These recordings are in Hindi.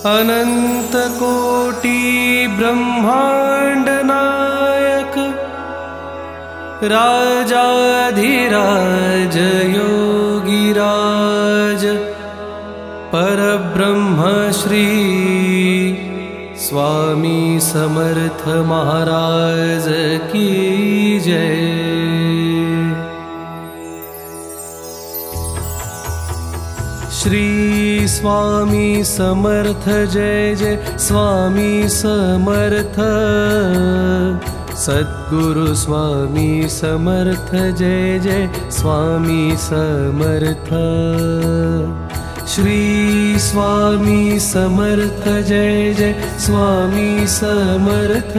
अनंत कोटि ब्रह्मांड नायक राजाधिराज योगिराज परब्रह्म श्री स्वामी समर्थ महाराज की जय। श्री स्वामी समर्थ जय जय स्वामी समर्थ। सद्गुरु स्वामी समर्थ जय जय स्वामी समर्थ। श्री स्वामी समर्थ जय जय स्वामी समर्थ।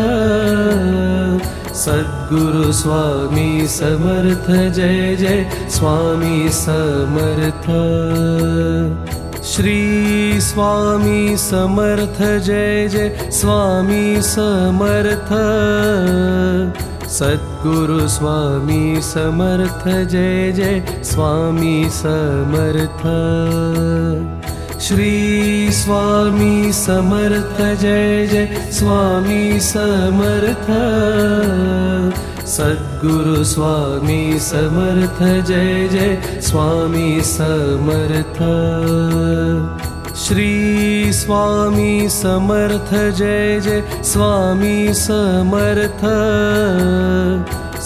सद्गुरु स्वामी समर्थ जय जय स्वामी समर्थ। श्री स्वामी समर्थ जय जय स्वामी समर्थ। सद्गुरु स्वामी समर्थ जय जय स्वामी समर्थ। श्री स्वामी समर्थ जय जय स्वामी समर्थ। सद्गुरु स्वामी समर्थ जय जय स्वामी समर्थ। श्री स्वामी समर्थ जय जय स्वामी समर्थ।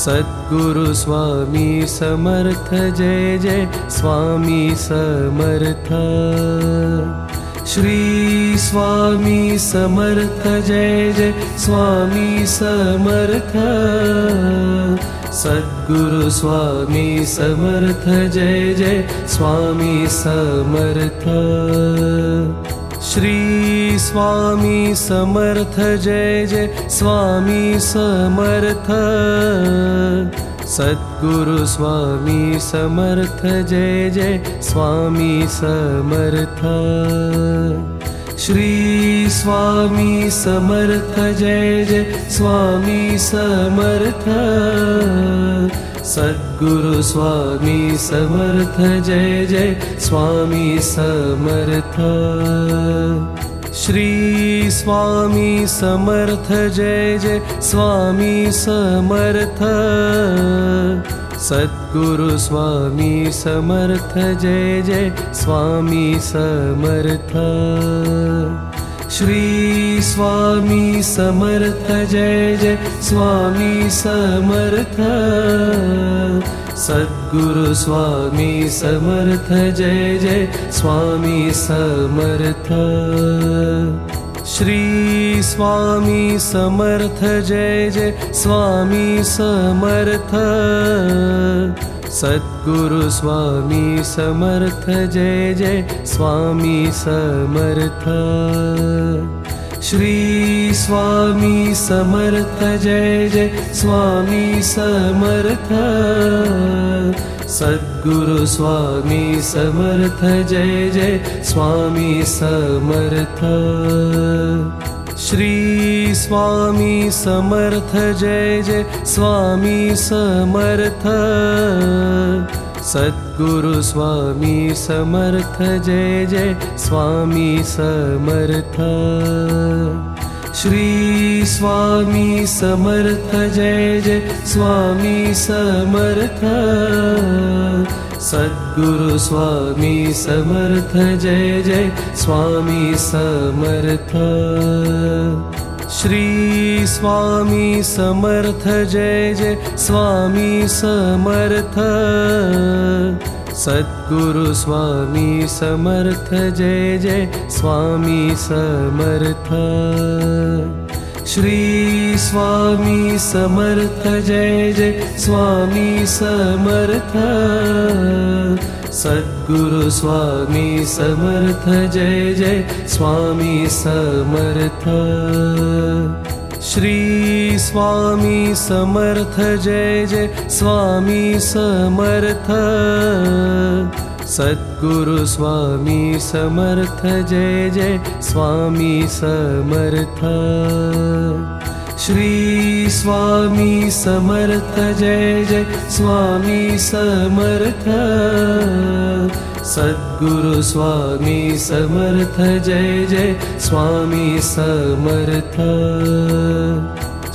सद्गुरु स्वामी समर्थ जय जय स्वामी समर्थ। श्री स्वामी समर्थ जय जय स्वामी समर्थ। सद्गुरु स्वामी समर्थ जय जय स्वामी समर्थ। श्री स्वामी समर्थ जय जय स्वामी समर्थ। सद्गुरु स्वामी समर्थ जय जय स्वामी समर्थ। श्री स्वामी समर्थ जय जय स्वामी समर्थ। सद्गुरु स्वामी समर्थ जय जय स्वामी समर्थ। श्री स्वामी समर्थ जय जय स्वामी समर्थ। सद्गुरु स्वामी समर्थ जय जय स्वामी समर्थ। श्री स्वामी समर्थ जय जय स्वामी समर्थ। सद्गुरु स्वामी समर्थ जय जय स्वामी समर्थ। श्री स्वामी समर्थ जय जय स्वामी समर्थ। सद्गुरु स्वामी समर्थ जय जय स्वामी समर्थ। श्री स्वामी समर्थ जय जय स्वामी समर्थ। सद्गुरु स्वामी समर्थ जय जय स्वामी समर्थ। श्री स्वामी समर्थ जय जय स्वामी समर्थ। सद्गुरु स्वामी समर्थ जय जय स्वामी समर्थ। श्री स्वामी समर्थ जय जय स्वामी समर्थ। सद्गुरु स्वामी समर्थ जय जय स्वामी समर्थ। श्री स्वामी समर्थ जय जय स्वामी समर्थ। सद्गुरु स्वामी समर्थ जय जय स्वामी समर्थ। श्री स्वामी समर्थ जय जय स्वामी समर्थ। सद्गुरु स्वामी समर्थ जय जय स्वामी समर्थ। श्री स्वामी समर्थ जय जय स्वामी समर्थ। सद्गुरु स्वामी समर्थ जय जय स्वामी समर्थ। श्री स्वामी समर्थ जय जय स्वामी समर्थ। सद्गुरु स्वामी समर्थ जय जय स्वामी समर्थ।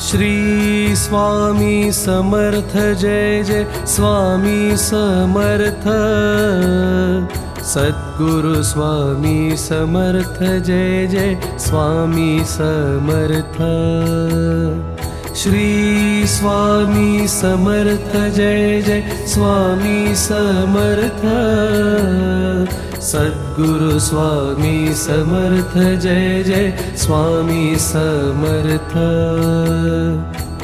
श्री स्वामी समर्थ जय जय स्वामी समर्थ। सद्गुरु स्वामी समर्थ जय जय स्वामी समर्थ। श्री स्वामी समर्थ जय जय स्वामी समर्थ। सद्गुरु स्वामी समर्थ जय जय स्वामी समर्थ।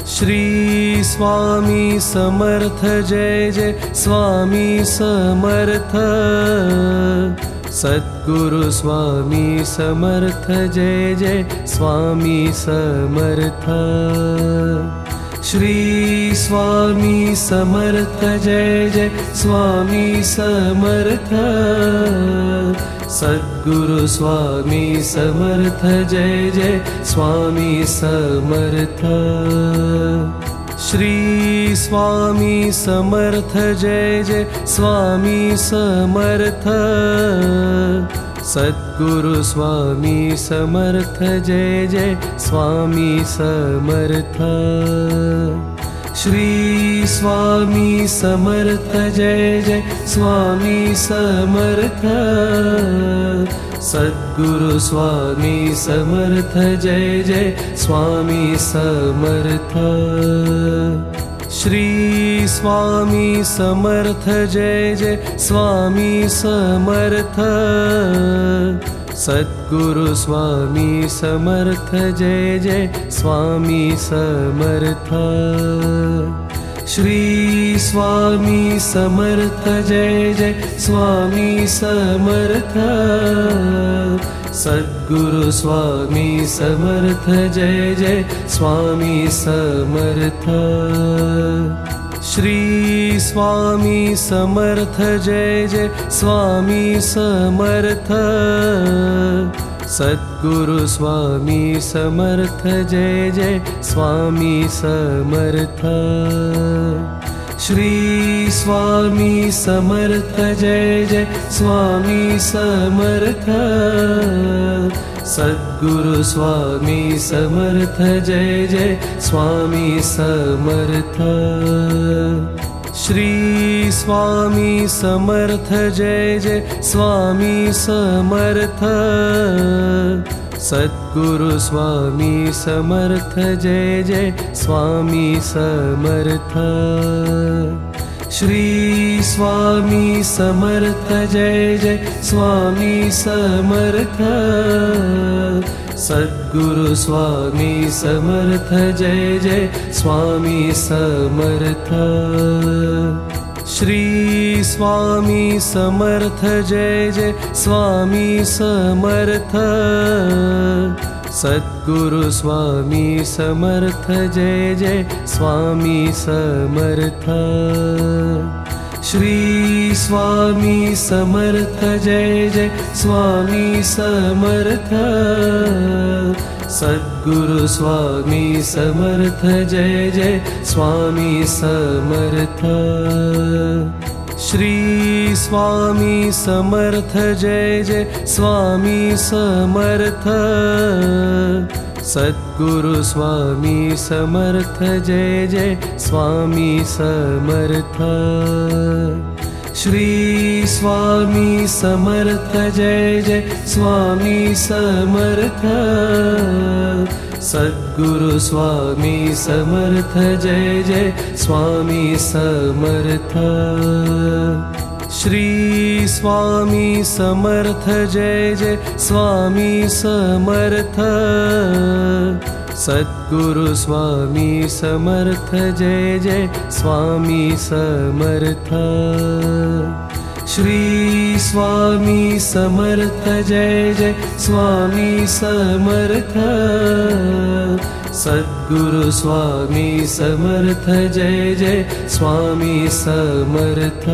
श्री स्वामी समर्थ जय जय स्वामी समर्थ। सद्गुरु स्वामी समर्थ जय जय स्वामी समर्थ। श्री स्वामी समर्थ जय जय स्वामी समर्थ। सद्गुरु स्वामी समर्थ जय जय स्वामी समर्थ। श्री स्वामी समर्थ जय जय स्वामी समर्थ। सद्गुरु स्वामी समर्थ जय जय स्वामी समर्थ। श्री स्वामी समर्थ जय जय स्वामी समर्थ। सद्गुरु स्वामी समर्थ जय जय स्वामी समर्थ। श्री स्वामी समर्थ जय जय स्वामी समर्थ। सद्गुरु स्वामी समर्थ जय जय स्वामी समर्थ। श्री स्वामी समर्थ जय जय स्वामी समर्थ। सद्गुरु स्वामी समर्थ जय जय स्वामी समर्थ। श्री स्वामी समर्थ जय जय स्वामी समर्थ। सद्गुरु स्वामी समर्थ जय जय स्वामी समर्थ। श्री स्वामी समर्थ जय जय स्वामी समर्थ। सद्गुरु स्वामी समर्थ जय जय स्वामी समर्थ। श्री स्वामी समर्थ जय जय स्वामी समर्थ। सद्गुरु स्वामी समर्थ जय जय स्वामी समर्थ। श्री स्वामी समर्थ जय जय स्वामी समर्थ। सद्गुरु स्वामी समर्थ जय जय स्वामी समर्थ। श्री स्वामी समर्थ जय जय स्वामी समर्थ। सद्गुरु स्वामी समर्थ जय जय स्वामी समर्थ। श्री स्वामी समर्थ जय जय स्वामी समर्थ। सद्गुरु स्वामी समर्थ जय जय स्वामी समर्थ। श्री स्वामी समर्थ जय जय स्वामी समर्थ। सद्गुरु स्वामी समर्थ जय जय स्वामी समर्थ। श्री स्वामी समर्थ जय जय स्वामी समर्थ। सद्गुरु स्वामी समर्थ जय जय स्वामी समर्थ। श्री स्वामी समर्थ जय जय स्वामी समर्थ। सद्गुरु स्वामी समर्थ जय जय स्वामी समर्थ। श्री स्वामी समर्थ जय जय स्वामी समर्थ। सद्गुरु स्वामी समर्थ जय जय स्वामी समर्थ।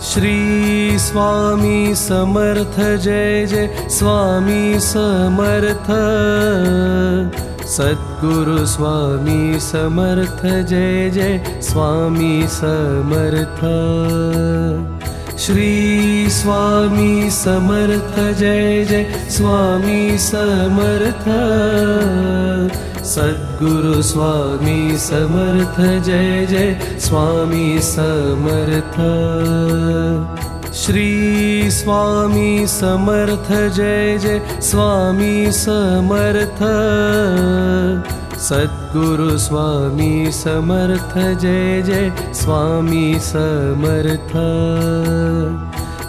श्री स्वामी समर्थ जय जय स्वामी समर्थ। सद्गुरु स्वामी समर्थ जय जय स्वामी समर्थ। श्री स्वामी समर्थ जय जय स्वामी समर्थ। सद्गुरु स्वामी समर्थ जय जय स्वामी समर्थ। श्री स्वामी समर्थ जय जय स्वामी समर्थ। सद्गुरु स्वामी समर्थ जय जय स्वामी समर्थ।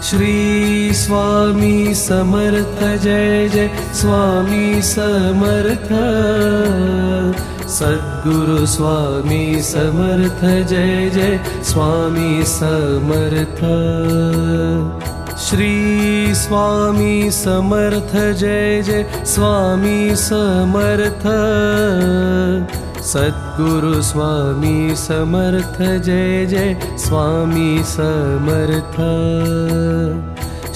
श्री स्वामी समर्थ जय जय स्वामी समर्थ। सद्गुरु स्वामी समर्थ जय जय स्वामी समर्थ। श्री स्वामी समर्थ जय जय स्वामी समर्थ। सद्गुरु स्वामी समर्थ जय जय स्वामी समर्थ।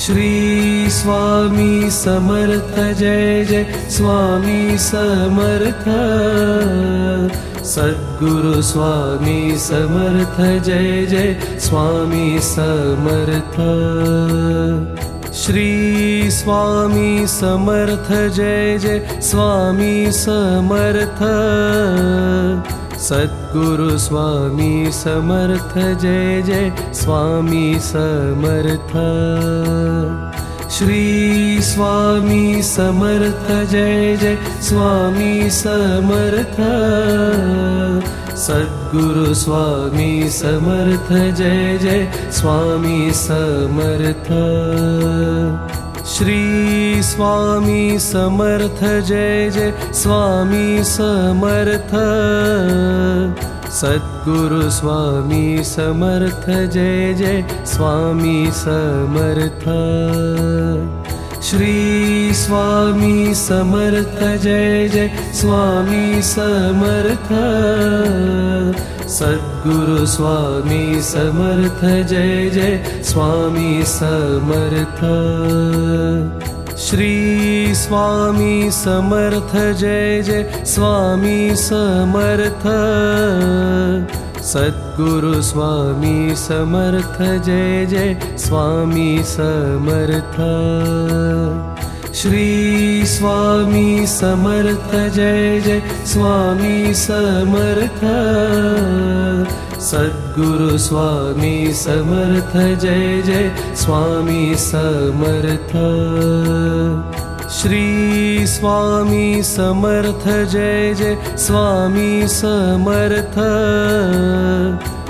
श्री स्वामी समर्थ जय जय स्वामी समर्थ। सद्गुरु स्वामी समर्थ जय जय स्वामी समर्थ। श्री स्वामी समर्थ जय जय स्वामी समर्थ। सद्गुरु स्वामी समर्थ जय जय स्वामी समर्थ। श्री स्वामी समर्थ जय जय स्वामी समर्थ। सद्गुरु स्वामी समर्थ जय जय स्वामी समर्थ। श्री स्वामी समर्थ जय जय स्वामी समर्थ। सद्गुरु स्वामी समर्थ जय जय स्वामी समर्थ। श्री स्वामी समर्थ जय जय स्वामी समर्थ। सद्गुरु स्वामी समर्थ जय जय स्वामी समर्थ। श्री स्वामी समर्थ जय जय स्वामी समर्थ। सद्गुरु स्वामी समर्थ जय जय स्वामी समर्थ। श्री स्वामी समर्थ जय जय स्वामी समर्थ। सद्गुरु स्वामी समर्थ जय जय स्वामी समर्थ। श्री स्वामी समर्थ जय जय स्वामी समर्थ।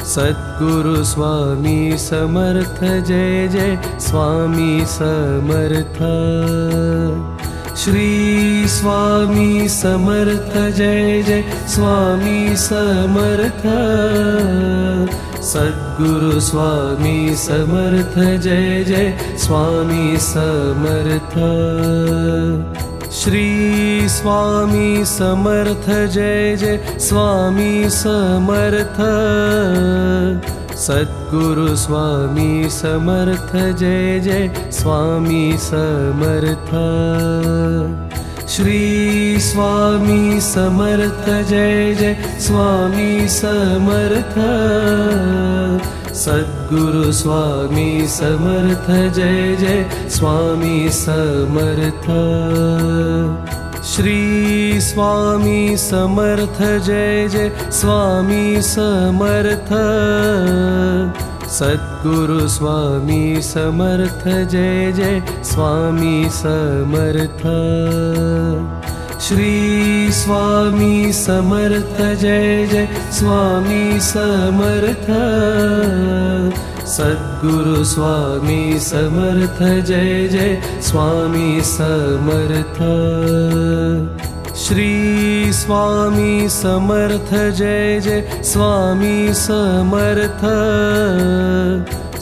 सद्गुरु स्वामी समर्थ जय जय स्वामी समर्थ। श्री स्वामी समर्थ जय जय स्वामी समर्थ। सद्गुरु स्वामी समर्थ जय जय स्वामी समर्थ। श्री स्वामी समर्थ जय जय स्वामी समर्थ। सद्गुरु स्वामी समर्थ जय जय स्वामी समर्थ। श्री स्वामी समर्थ जय जय स्वामी समर्थ। सद्गुरु स्वामी समर्थ जय जय स्वामी समर्थ। श्री स्वामी समर्थ जय जय स्वामी समर्थ। सद्गुरु स्वामी समर्थ जय जय स्वामी समर्थ। श्री स्वामी समर्थ जय जय स्वामी समर्थ। सद्गुरु स्वामी समर्थ जय जय स्वामी समर्थ। श्री स्वामी समर्थ जय जय स्वामी समर्थ।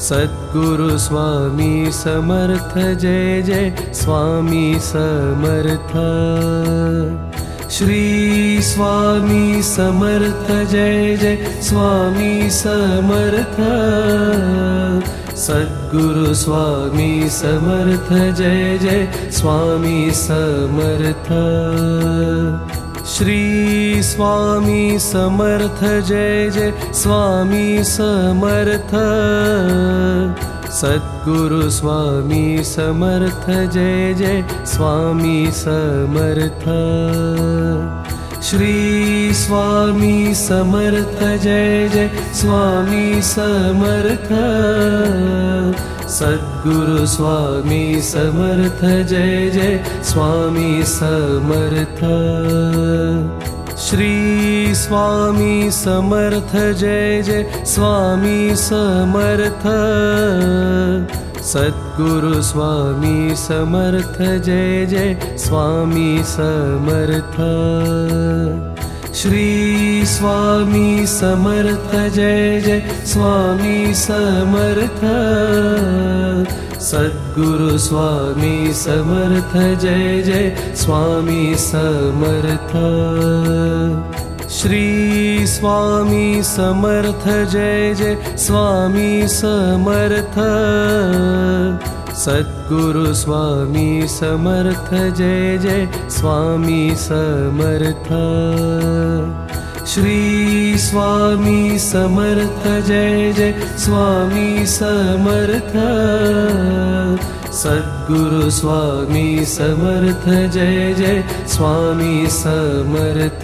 सद्गुरु स्वामी समर्थ जय जय स्वामी समर्थ। श्री स्वामी समर्थ जय जय स्वामी समर्थ। सद्गुरु स्वामी समर्थ जय जय स्वामी समर्थ। श्री स्वामी समर्थ जय जय स्वामी समर्थ। सद्गुरु स्वामी समर्थ जय जय स्वामी समर्थ। श्री स्वामी समर्थ जय जय स्वामी समर्थ। सद्गुरु स्वामी समर्थ जय जय स्वामी समर्थ। श्री स्वामी समर्थ जय जय स्वामी समर्थ। सद्गुरु स्वामी समर्थ जय जय स्वामी समर्थ। श्री स्वामी समर्थ जय जय स्वामी समर्थ। सद्गुरु स्वामी समर्थ जय जय स्वामी समर्थ। श्री स्वामी समर्थ जय जय स्वामी समर्थ। सद्गुरु स्वामी समर्थ जय जय स्वामी समर्थ। श्री स्वामी समर्थ जय जय स्वामी समर्थ। सद्गुरु स्वामी समर्थ जय जय स्वामी समर्थ।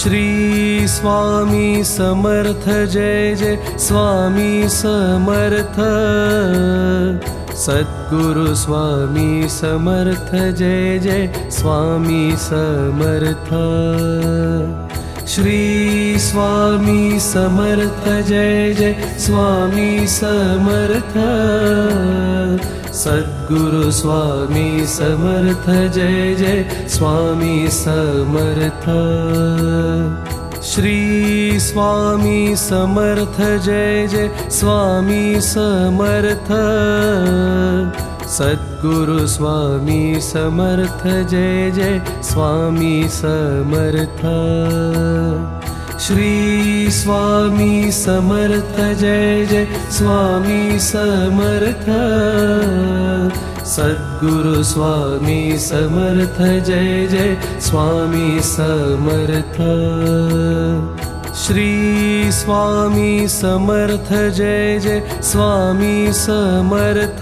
श्री स्वामी समर्थ जय जय स्वामी समर्थ। सद्गुरु स्वामी समर्थ जय जय स्वामी समर्थ। श्री स्वामी समर्थ जय जय स्वामी समर्थ। सद्गुरु स्वामी समर्थ जय जय स्वामी समर्थ। श्री स्वामी समर्थ जय जय स्वामी समर्थ। सद्गुरु स्वामी समर्थ जय जय स्वामी समर्थ। श्री स्वामी समर्थ जय जय स्वामी समर्थ। सद्गुरु स्वामी समर्थ जय जय स्वामी समर्थ। श्री स्वामी समर्थ जय जय स्वामी समर्थ।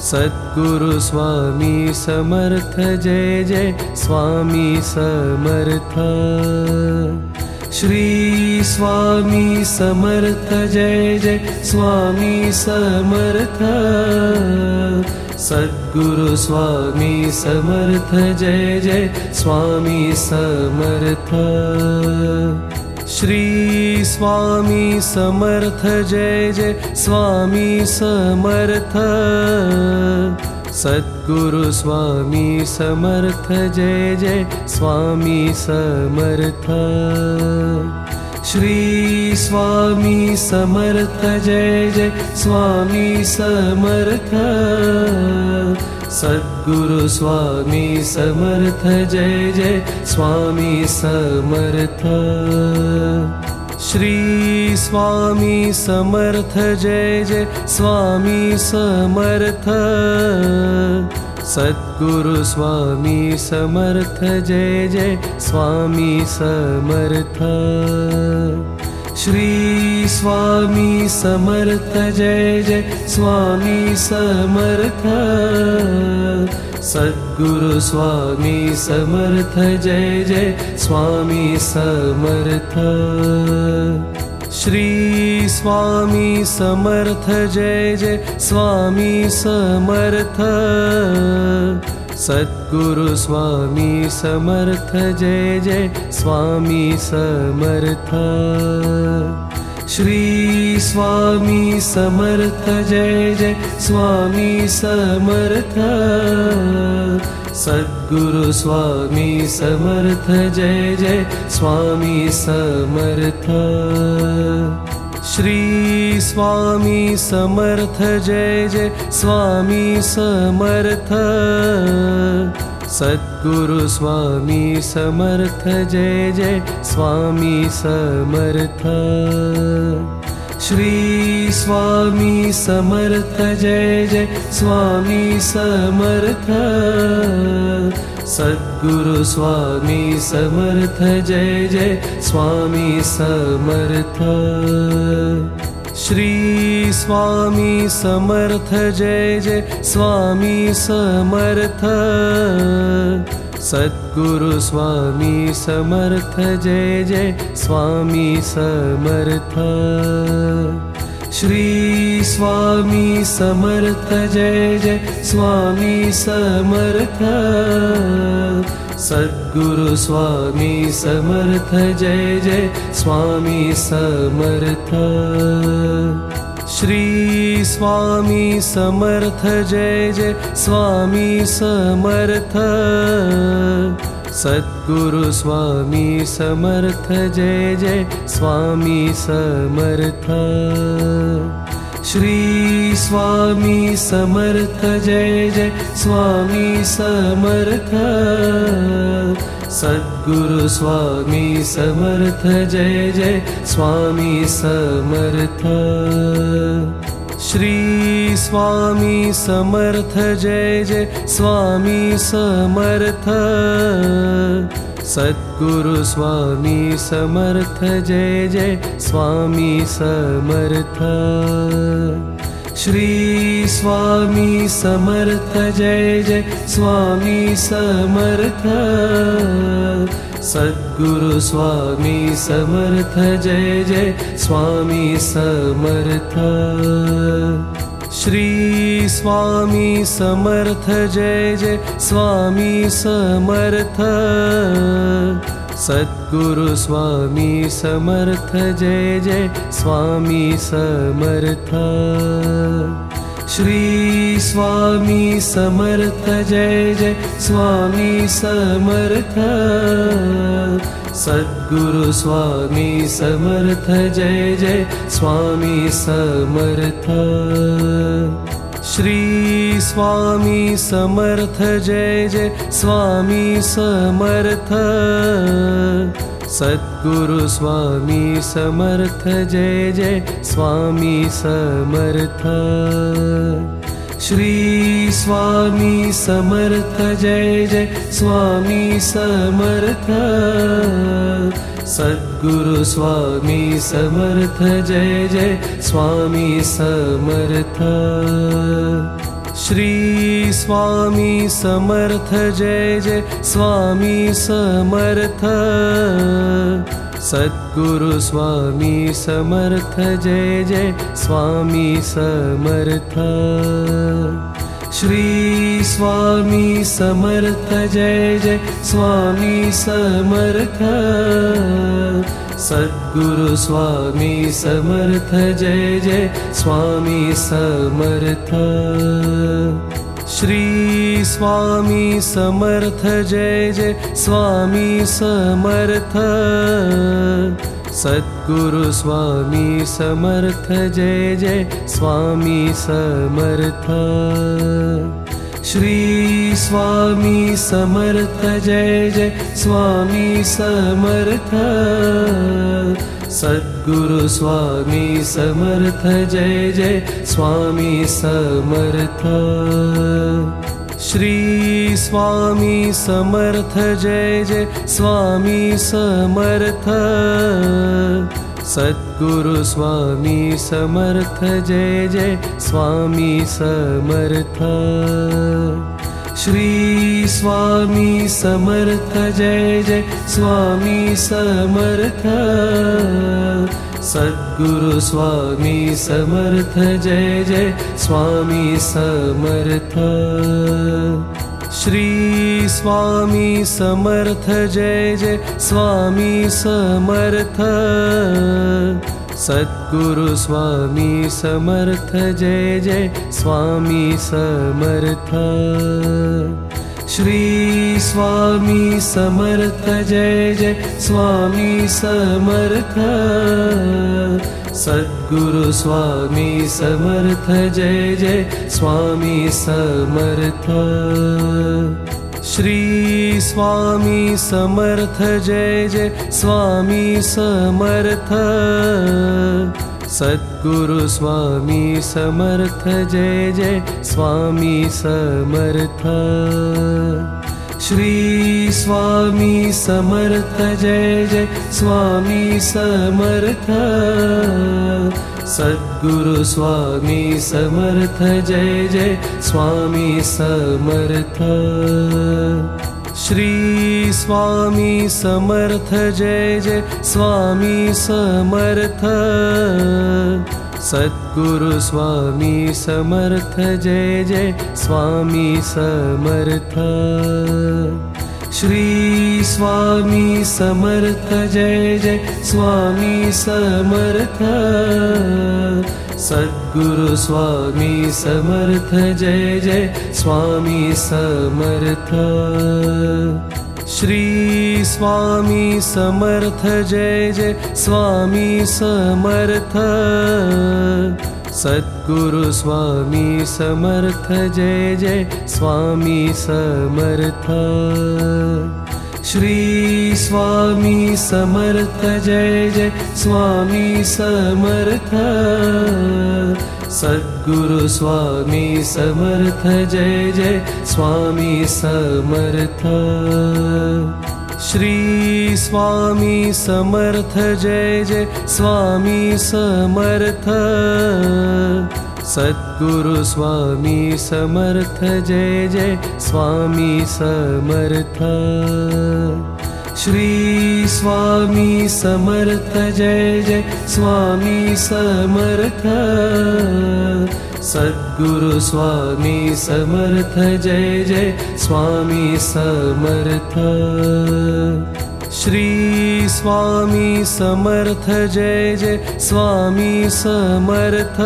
सद्गुरु स्वामी समर्थ जय जय स्वामी समर्थ। श्री स्वामी समर्थ जय जय स्वामी समर्थ। सद्गुरु स्वामी समर्थ जय जय स्वामी समर्थ। श्री स्वामी समर्थ जय जय स्वामी समर्थ। सद्गुरु स्वामी समर्थ जय जय स्वामी समर्थ। श्री स्वामी समर्थ जय जय स्वामी समर्थ। सद्गुरु स्वामी समर्थ जय जय स्वामी समर्थ। श्री स्वामी समर्थ जय जय स्वामी समर्थ। सद्गुरु स्वामी समर्थ जय जय स्वामी समर्थ। श्री स्वामी समर्थ जय जय स्वामी समर्थ। सद्गुरु स्वामी समर्थ जय जय स्वामी समर्थ। श्री स्वामी समर्थ जय जय स्वामी समर्थ। सद्गुरु स्वामी समर्थ जय जय स्वामी समर्थ। श्री स्वामी समर्थ जय जय स्वामी समर्थ। सद्गुरु स्वामी समर्थ जय जय स्वामी समर्थ। श्री स्वामी समर्थ जय जय स्वामी समर्थ। सद्गुरु स्वामी समर्थ जय जय स्वामी समर्थ। श्री स्वामी समर्थ जय जय स्वामी समर्थ। सद्गुरु स्वामी समर्थ जय जय स्वामी समर्थ। श्री स्वामी समर्थ जय जय स्वामी समर्थ। सद्गुरु स्वामी समर्थ जय जय स्वामी समर्थ। श्री स्वामी समर्थ जय जय स्वामी समर्थ। सद्गुरु स्वामी समर्थ जय जय स्वामी समर्थ। श्री स्वामी समर्थ जय जय स्वामी समर्थ। सद्गुरु स्वामी समर्थ जय जय स्वामी समर्थ। श्री स्वामी समर्थ जय जय स्वामी समर्थ। सद्गुरु स्वामी समर्थ जय जय स्वामी समर्थ। श्री स्वामी समर्थ जय जय स्वामी समर्थ। सद्गुरु स्वामी समर्थ जय जय स्वामी समर्थ। श्री स्वामी समर्थ जय जय स्वामी समर्थ। सद्गुरु स्वामी समर्थ जय जय स्वामी समर्थ। श्री स्वामी समर्थ जय जय स्वामी समर्थ। सद्गुरु स्वामी समर्थ जय जय स्वामी समर्थ। श्री स्वामी समर्थ जय जय स्वामी समर्थ। सद्गुरु स्वामी समर्थ जय जय स्वामी समर्थ। श्री स्वामी समर्थ जय जय स्वामी समर्थ। सद्गुरु स्वामी समर्थ जय जय स्वामी समर्थ। श्री स्वामी समर्थ जय जय स्वामी समर्थ। सद्गुरु स्वामी समर्थ जय जय स्वामी समर्थ। श्री स्वामी समर्थ जय जय स्वामी समर्थ। सद्गुरु स्वामी समर्थ जय जय स्वामी समर्थ। श्री स्वामी समर्थ जय जय स्वामी समर्थ। सद्गुरु स्वामी समर्थ जय जय स्वामी समर्थ। श्री स्वामी समर्थ जय जय स्वामी समर्थ। सद्गुरु स्वामी समर्थ जय जय स्वामी समर्थ। श्री स्वामी समर्थ जय जय स्वामी समर्थ। सद्गुरु स्वामी समर्थ जय जय स्वामी समर्थ। श्री स्वामी समर्थ जय जय स्वामी समर्थ। सद्गुरु स्वामी समर्थ जय जय स्वामी समर्थ। श्री स्वामी समर्थ जय जय स्वामी समर्थ। सद्गुरु स्वामी समर्थ जय जय स्वामी समर्थ। श्री स्वामी समर्थ जय जय स्वामी समर्थ। सद्गुरु स्वामी समर्थ जय जय स्वामी समर्थ। श्री स्वामी समर्थ जय जय स्वामी समर्थ। सद्गुरु स्वामी समर्थ जय जय स्वामी समर्थ। श्री स्वामी समर्थ जय जय स्वामी समर्थ। सद्गुरु स्वामी समर्थ जय जय स्वामी समर्थ। श्री स्वामी समर्थ जय जय स्वामी समर्थ। सद्गुरु स्वामी समर्थ जय जय स्वामी समर्थ। श्री स्वामी समर्थ जय जय स्वामी समर्थ। सद्गुरु स्वामी समर्थ जय जय स्वामी समर्थ। श्री स्वामी समर्थ जय जय स्वामी समर्थ। सद्गुरु स्वामी समर्थ जय जय स्वामी समर्थ। श्री स्वामी समर्थ जय जय स्वामी समर्थ। सद्गुरु स्वामी समर्थ जय जय स्वामी समर्थ। श्री स्वामी समर्थ जय जय स्वामी समर्थ। सद्गुरु स्वामी समर्थ जय जय स्वामी समर्थ। श्री स्वामी समर्थ जय जय स्वामी समर्थ। सद्गुरु स्वामी समर्थ जय जय स्वामी समर्थ। श्री स्वामी समर्थ जय जय स्वामी समर्थ। सद्गुरु स्वामी समर्थ जय जय स्वामी समर्थ। श्री स्वामी समर्थ जय जय स्वामी समर्थ।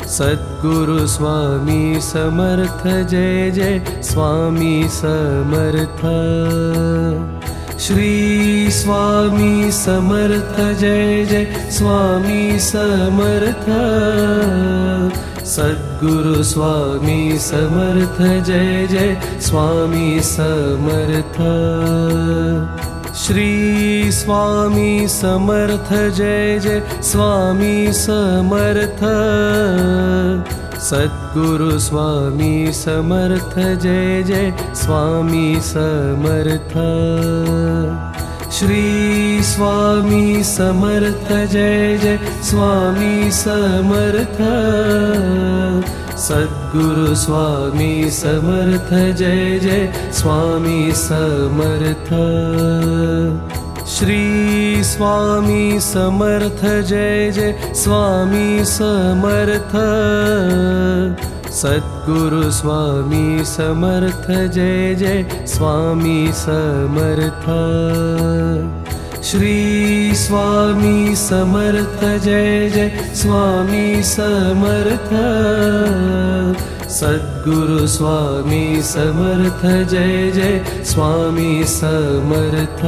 सद्गुरु स्वामी समर्थ जय जय स्वामी समर्थ। श्री स्वामी समर्थ जय जय स्वामी समर्थ। सद्गुरु स्वामी समर्थ जय जय स्वामी समर्थ। श्री स्वामी समर्थ जय जय स्वामी समर्थ। सद्गुरु स्वामी समर्थ जय जय स्वामी समर्थ। श्री स्वामी समर्थ जय जय स्वामी समर्थ। सद्गुरु स्वामी समर्थ जय जय स्वामी समर्थ। श्री स्वामी समर्थ जय जय स्वामी समर्थ। सद्गुरु स्वामी समर्थ जय जय स्वामी समर्थ। श्री स्वामी समर्थ जय जय स्वामी समर्थ। सद्गुरु स्वामी समर्थ जय जय स्वामी समर्थ।